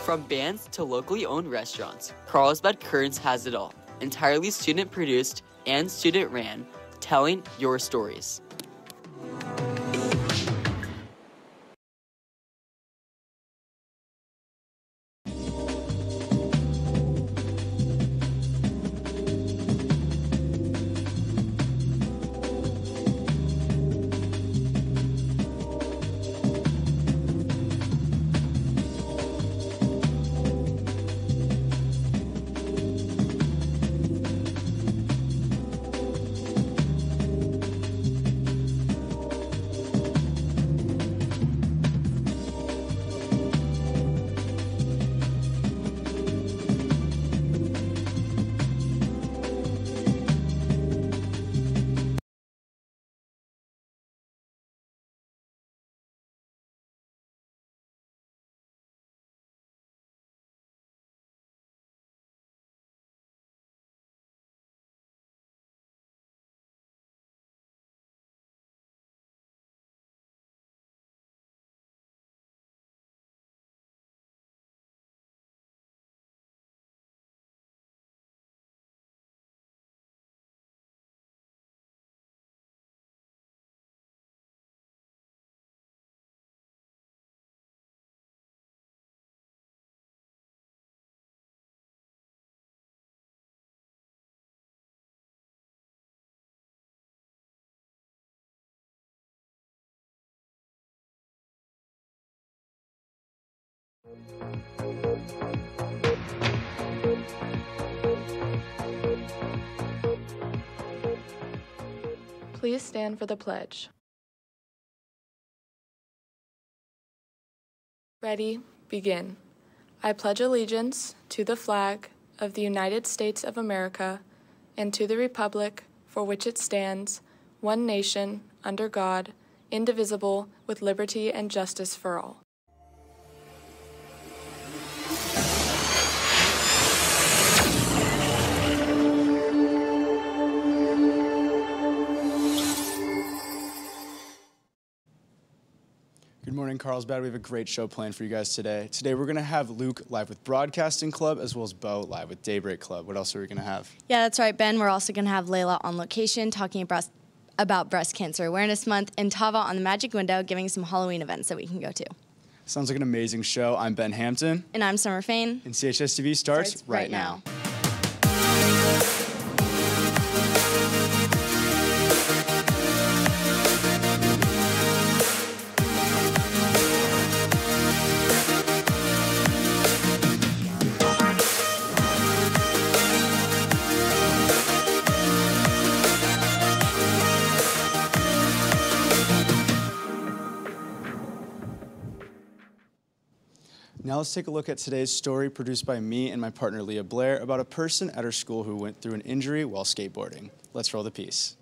From bands to locally owned restaurants, Carlsbad Currents has it all. Entirely student produced and student ran, telling your stories. Please stand for the pledge. Ready, begin. I pledge allegiance to the flag of the United States of America and to the republic for which it stands, one nation, under God, indivisible, with liberty and justice for all. Good morning, Carlsbad. We have a great show planned for you guys today. Today we're going to have Luke live with Broadcasting Club as well as Bo live with Daybreak Club. What else are we going to have? Yeah, that's right, Ben. We're also going to have Layla on location talking about Breast Cancer Awareness Month, and Tava on the Magic Window giving some Halloween events that we can go to. Sounds like an amazing show. I'm Ben Hampton. And I'm Summer Fain. And CHS TV starts right now. Now let's take a look at today's story produced by me and my partner Leah Blair about a person at her school who went through an injury while skateboarding. Let's roll the piece.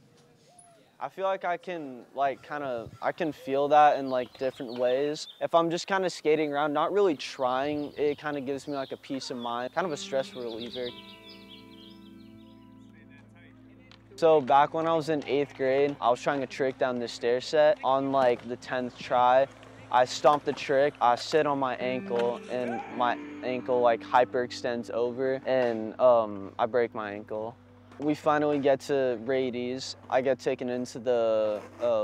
I feel like I can I can feel that in different ways. If I'm just kind of skating around, not really trying, it kind of gives me a peace of mind, kind of a stress reliever. So back when I was in 8th grade, I was trying a trick down this stair set. On the 10th try, I stomp the trick, I sit on my ankle, and my ankle hyperextends over, and I break my ankle. We finally get to Rady's. I get taken into the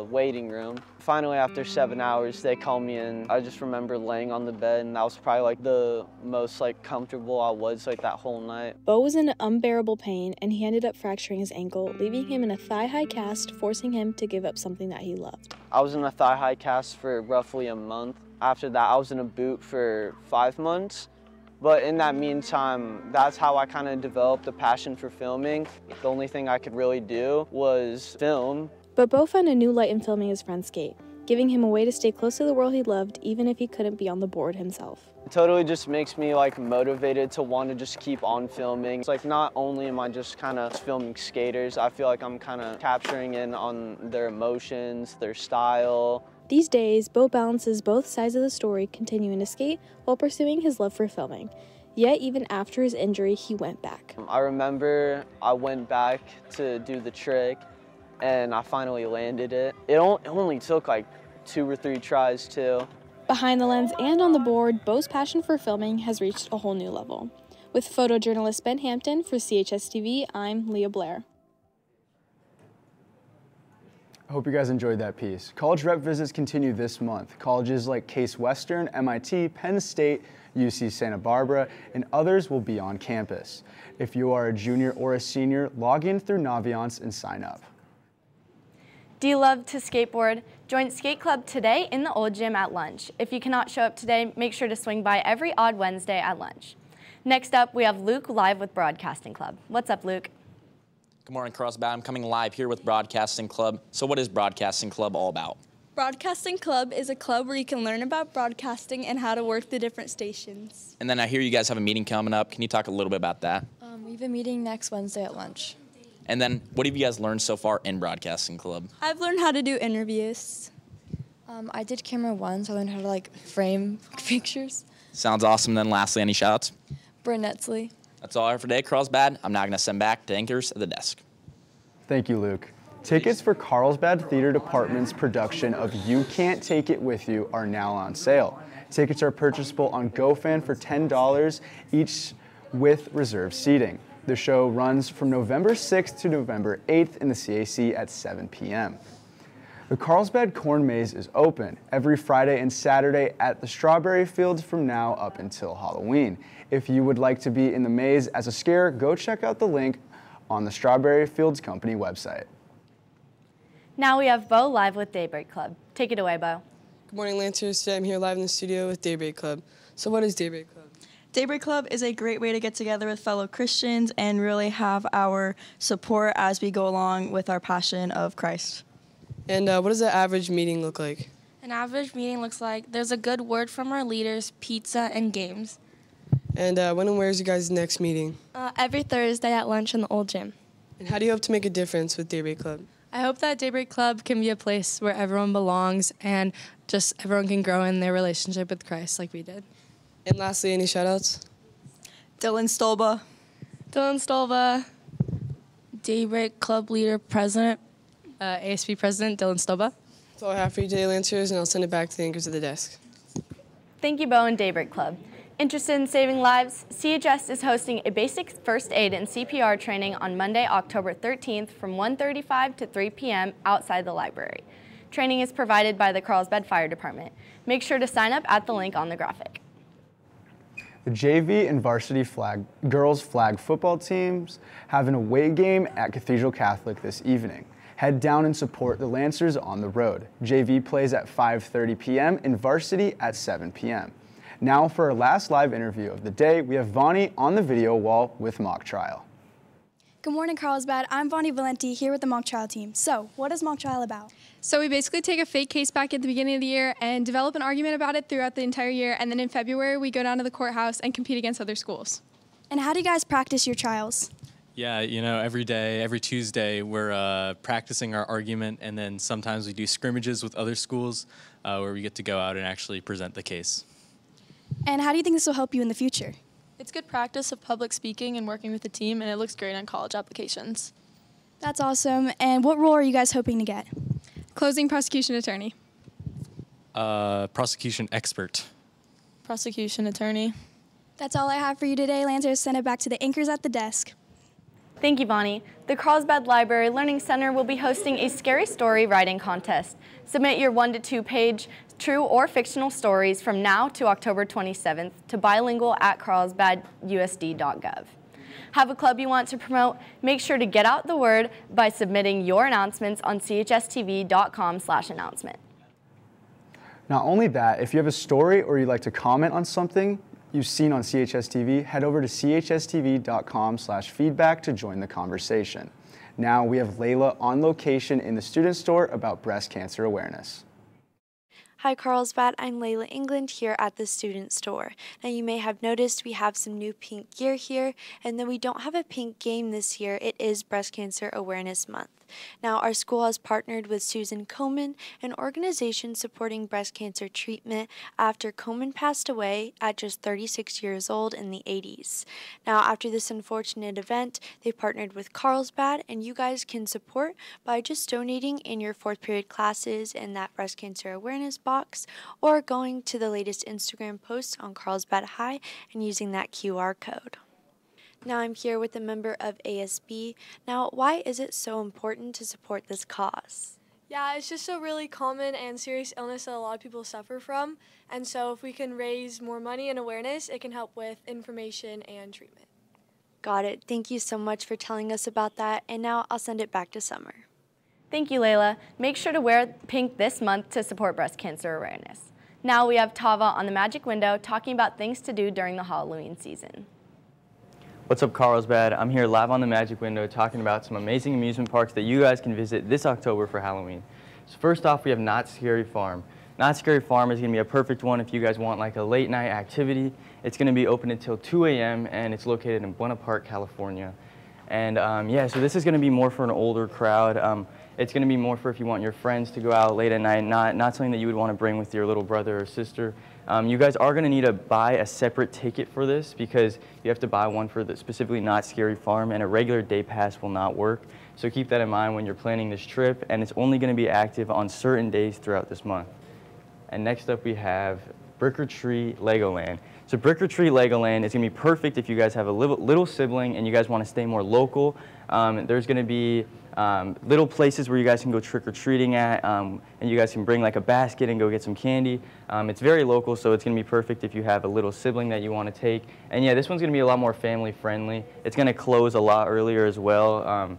waiting room. Finally, after 7 hours, they call me in. I just remember laying on the bed, and that was probably the most comfortable I was that whole night. Bo was in unbearable pain, and he ended up fracturing his ankle, leaving him in a thigh-high cast, forcing him to give up something that he loved. I was in a thigh-high cast for roughly a month. After that, I was in a boot for 5 months. But in that meantime, that's how I kind of developed a passion for filming. The only thing I could really do was film. But Bo found a new light in filming his friends skate, giving him a way to stay close to the world he loved, even if he couldn't be on the board himself. It totally just makes me motivated to want to just keep on filming. It's not only am I just kind of filming skaters, I feel like I'm kind of capturing in on their emotions, their style. These days, Bo balances both sides of the story, continuing to skate while pursuing his love for filming. Yet, even after his injury, he went back. I remember I went back to do the trick, and I finally landed it. It only took 2 or 3 tries, too. Behind the lens and on the board, Bo's passion for filming has reached a whole new level. With photojournalist Ben Hampton for CHS-TV, I'm Leah Blair. I hope you guys enjoyed that piece. College rep visits continue this month. Colleges like Case Western, MIT, Penn State, UC Santa Barbara, and others will be on campus. If you are a junior or a senior, log in through Naviance and sign up. Do you love to skateboard? Join Skate Club today in the old gym at lunch. If you cannot show up today, make sure to swing by every odd Wednesday at lunch. Next up, we have Luke live with Broadcasting Club. What's up, Luke? Good morning, Carlsbad. I'm coming live here with Broadcasting Club. So what is Broadcasting Club all about? Broadcasting Club is a club where you can learn about broadcasting and how to work the different stations. And then I hear you guys have a meeting coming up. Can you talk a little bit about that? We have a meeting next Wednesday at lunch. And then what have you guys learned so far in Broadcasting Club? I've learned how to do interviews. I did camera 1, so I learned how to frame pictures. Sounds awesome. Then lastly, any shout-outs? Brent Netzley. That's all I have for today, Carlsbad. I'm now going to send back to anchors at the desk. Thank you, Luke. Tickets for Carlsbad Theater Department's production of You Can't Take It With You are now on sale. Tickets are purchasable on GoFan for $10 each with reserved seating. The show runs from November 6th to November 8th in the CAC at 7 p.m. The Carlsbad Corn Maze is open every Friday and Saturday at the Strawberry Fields from now up until Halloween. If you would like to be in the maze as a scare, go check out the link on the Strawberry Fields Company website. Now we have Bo live with Daybreak Club. Take it away, Bo. Good morning, Lancers. Today I'm here live in the studio with Daybreak Club. So what is Daybreak Club? Daybreak Club is a great way to get together with fellow Christians and really have our support as we go along with our passion of Christ. And what does an average meeting look like? An average meeting looks like there's a good word from our leaders, pizza, and games. And when and where is you guys' next meeting? Every Thursday at lunch in the old gym. And how do you hope to make a difference with Daybreak Club? I hope that Daybreak Club can be a place where everyone belongs and just everyone can grow in their relationship with Christ like we did. And lastly, any shout-outs? Dylan Stolba. Dylan Stolba, Daybreak Club leader, president. ASB president, Dylan Stolba. That's all I have for you today, Lancers, and I'll send it back to the anchors at the desk. Thank you, Bo and Daybreak Club. Interested in saving lives? CHS is hosting a basic first aid and CPR training on Monday, October 13th from 1:35 to 3 p.m. outside the library. Training is provided by the Carlsbad Fire Department. Make sure to sign up at the link on the graphic. The JV and varsity girls flag football teams have an away game at Cathedral Catholic this evening. Head down and support the Lancers on the road. JV plays at 5:30 p.m. and varsity at 7 p.m. Now for our last live interview of the day, we have Vani on the video wall with Mock Trial. Good morning, Carlsbad. I'm Vani Valenti here with the Mock Trial team. So, what is Mock Trial about? So we basically take a fake case back at the beginning of the year and develop an argument about it throughout the entire year, and then in February we go down to the courthouse and compete against other schools. And how do you guys practice your trials? Yeah, every day, every Tuesday, we're practicing our argument, and then sometimes we do scrimmages with other schools where we get to go out and actually present the case. And how do you think this will help you in the future? It's good practice of public speaking and working with the team, and it looks great on college applications. That's awesome. And what role are you guys hoping to get? Closing prosecution attorney. Prosecution expert. Prosecution attorney. That's all I have for you today, Lancers. Send it back to the anchors at the desk. Thank you, Vani. The Carlsbad Library Learning Center will be hosting a scary story writing contest. Submit your 1 to 2 page true or fictional stories from now to October 27th to bilingual@carlsbadusd.gov. Have a club you want to promote? Make sure to get out the word by submitting your announcements on chstv.com/announcement. Not only that, if you have a story or you'd like to comment on something you've seen on CHS TV, head over to chstv.com/feedback to join the conversation. Now we have Layla on location in the student store about breast cancer awareness. Hi Carlsbad, I'm Layla England here at the student store. Now you may have noticed we have some new pink gear here, and though we don't have a pink game this year, it is Breast Cancer Awareness Month. Now our school has partnered with Susan Komen, an organization supporting breast cancer treatment after Komen passed away at just 36 years old in the 80s. Now after this unfortunate event, they partnered with Carlsbad, and you guys can support by just donating in your 4th period classes in that breast cancer awareness box box or going to the latest Instagram post on Carlsbad High and using that QR code. Now I'm here with a member of ASB. Now, why is it so important to support this cause? Yeah, it's just a really common and serious illness that a lot of people suffer from. And so if we can raise more money and awareness, it can help with information and treatment. Got it. Thank you so much for telling us about that. And now I'll send it back to Summer. Thank you, Layla. Make sure to wear pink this month to support breast cancer awareness. Now we have Tava on the Magic Window talking about things to do during the Halloween season. What's up, Carlsbad? I'm here live on the Magic Window talking about some amazing amusement parks that you guys can visit this October for Halloween. So first off, we have Knott's Scary Farm. Knott's Scary Farm is going to be a perfect one if you guys want like a late night activity. It's going to be open until 2 a.m. and it's located in Buena Park, California. And yeah, so this is going to be more for an older crowd. It's going to be more for if you want your friends to go out late at night, not something that you would want to bring with your little brother or sister. You guys are going to need to buy a separate ticket for this because you have to buy one for the specifically Knott's Scary Farm, and a regular day pass will not work. So keep that in mind when you're planning this trip, and it's only going to be active on certain days throughout this month. And next up we have Brick or Treat Legoland. So Brick or Treat Legoland is going to be perfect if you guys have a little sibling and you guys want to stay more local. There's going to be little places where you guys can go trick-or-treating at, and you guys can bring like a basket and go get some candy. It's very local, so it's going to be perfect if you have a little sibling that you want to take. And yeah, this one's going to be a lot more family-friendly. It's going to close a lot earlier as well,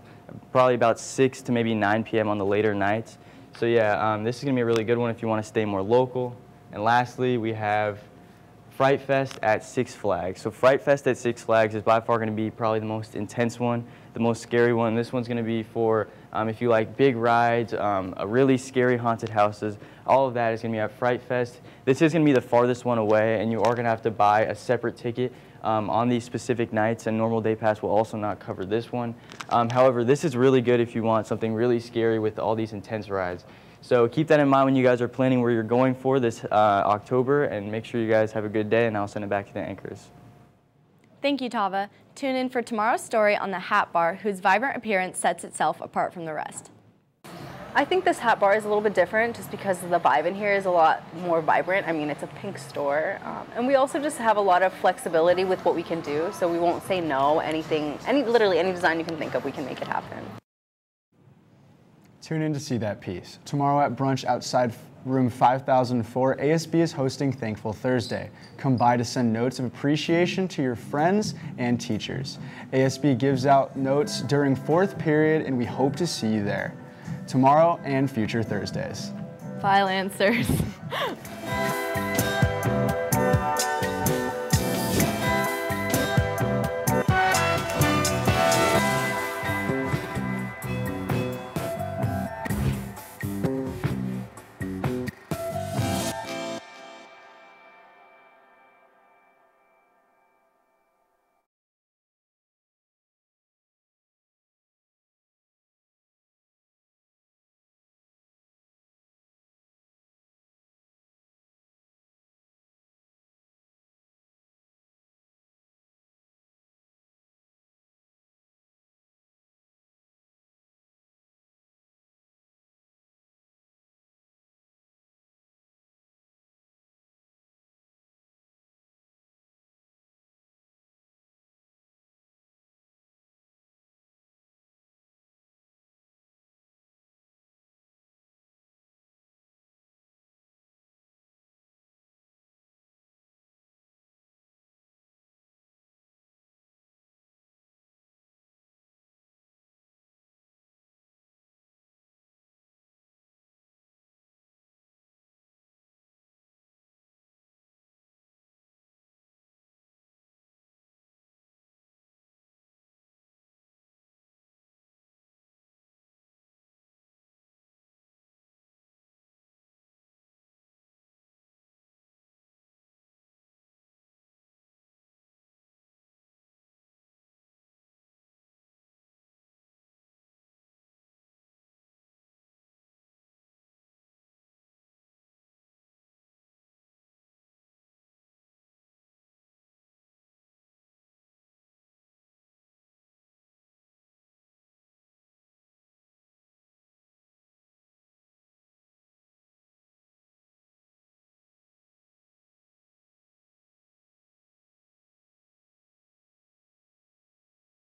probably about 6 to maybe 9 p.m. on the later nights. So yeah, this is going to be a really good one if you want to stay more local. And lastly, we have Fright Fest at Six Flags. So Fright Fest at Six Flags is by far going to be probably the most intense one, the most scary one. This one's going to be for if you like big rides, really scary haunted houses. All of that is going to be at Fright Fest. This is going to be the farthest one away, and you are going to have to buy a separate ticket on these specific nights, and normal day pass will also not cover this one. However, this is really good if you want something really scary with all these intense rides. So keep that in mind when you guys are planning where you're going for this October, and make sure you guys have a good day, and I'll send it back to the anchors. Thank you, Tava. Tune in for tomorrow's story on the Hat Bar, whose vibrant appearance sets itself apart from the rest. I think this Hat Bar is a little bit different just because the vibe in here is a lot more vibrant. I mean, it's a pink store. And we also just have a lot of flexibility with what we can do, so we won't say no. Literally any design you can think of, we can make it happen. Tune in to see that piece. Tomorrow at brunch outside room 5004, ASB is hosting Thankful Thursday. Come by to send notes of appreciation to your friends and teachers. ASB gives out notes during 4th period, and we hope to see you there tomorrow and future Thursdays. File answers.